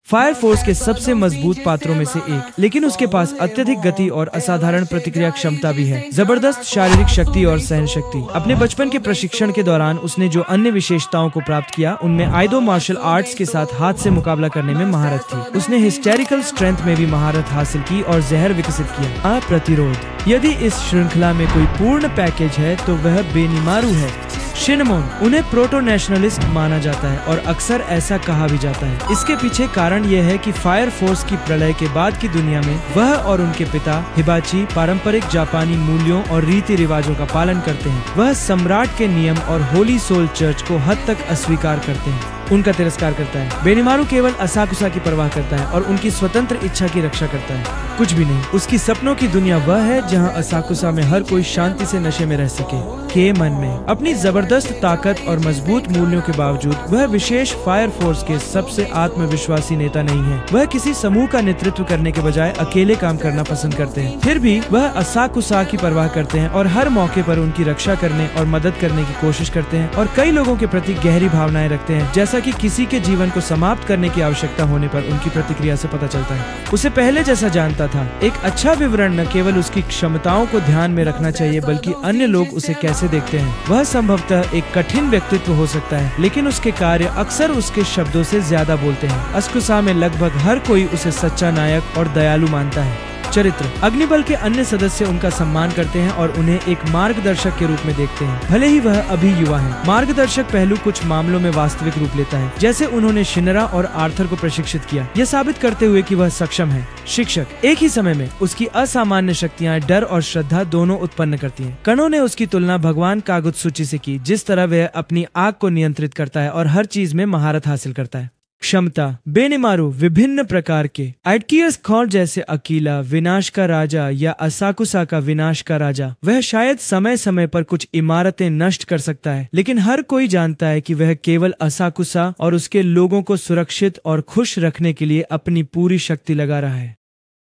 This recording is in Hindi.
फायर फोर्स के सबसे मजबूत पात्रों में से एक, लेकिन उसके पास अत्यधिक गति और असाधारण प्रतिक्रिया क्षमता भी है। जबरदस्त शारीरिक शक्ति और सहन शक्ति। अपने बचपन के प्रशिक्षण के दौरान उसने जो अन्य विशेषताओं को प्राप्त किया, उनमें आइदो मार्शल आर्ट्स के साथ हाथ से मुकाबला करने में महारत थी। उसने हिस्टेरिकल स्ट्रेंथ में भी महारत हासिल की और जहर विकसित किया। प्रतिरोध। यदि इस श्रृंखला में कोई पूर्ण पैकेज है तो वह बेनिमारू है। शिनमोन उन्हें प्रोटो नेशनलिस्ट माना जाता है और अक्सर ऐसा कहा भी जाता है। इसके पीछे कारण यह है कि फायर फोर्स की प्रलय के बाद की दुनिया में वह और उनके पिता हिबाची पारंपरिक जापानी मूल्यों और रीति रिवाजों का पालन करते हैं। वह सम्राट के नियम और होली सोल चर्च को हद तक अस्वीकार करते हैं, उनका तिरस्कार करता है। बेनिमारू केवल असाकुसा की परवाह करता है और उनकी स्वतंत्र इच्छा की रक्षा करता है, कुछ भी नहीं। उसकी सपनों की दुनिया वह है जहां असाकुसा में हर कोई शांति से नशे में रह सके। के मन में अपनी जबरदस्त ताकत और मजबूत मूल्यों के बावजूद वह विशेष फायर फोर्स के सबसे आत्मविश्वासी नेता नहीं है। वह किसी समूह का नेतृत्व करने के बजाय अकेले काम करना पसंद करते हैं। फिर भी वह असाकुसा की परवाह करते हैं और हर मौके पर उनकी रक्षा करने और मदद करने की कोशिश करते हैं और कई लोगों के प्रति गहरी भावनाएं रखते हैं, जैसा कि किसी के जीवन को समाप्त करने की आवश्यकता होने पर उनकी प्रतिक्रिया से पता चलता है। उसे पहले जैसा जानता था। एक अच्छा विवरण न केवल उसकी क्षमताओं को ध्यान में रखना चाहिए, बल्कि अन्य लोग उसे कैसे देखते हैं। वह संभवतः एक कठिन व्यक्तित्व हो सकता है, लेकिन उसके कार्य अक्सर उसके शब्दों से ज्यादा बोलते हैं। असाकुसा में लगभग हर कोई उसे सच्चा नायक और दयालु मानता है। चरित्र। अग्निबल के अन्य सदस्य उनका सम्मान करते हैं और उन्हें एक मार्गदर्शक के रूप में देखते हैं, भले ही वह अभी युवा है। मार्गदर्शक पहलू कुछ मामलों में वास्तविक रूप लेता है, जैसे उन्होंने शिनरा और आर्थर को प्रशिक्षित किया, यह साबित करते हुए कि वह सक्षम है। शिक्षक। एक ही समय में उसकी असामान्य शक्तियाँ डर और श्रद्धा दोनों उत्पन्न करती हैं। कणों ने उसकी तुलना भगवान कागुत्सुची से की, जिस तरह वह अपनी आग को नियंत्रित करता है और हर चीज में महारत हासिल करता है। क्षमता। बेनिमारू विभिन्न प्रकार के आइटकियस खौर जैसे अकीला, विनाश का राजा या असाकुसा का विनाश का राजा। वह शायद समय समय पर कुछ इमारतें नष्ट कर सकता है, लेकिन हर कोई जानता है कि वह केवल असाकुसा और उसके लोगों को सुरक्षित और खुश रखने के लिए अपनी पूरी शक्ति लगा रहा है।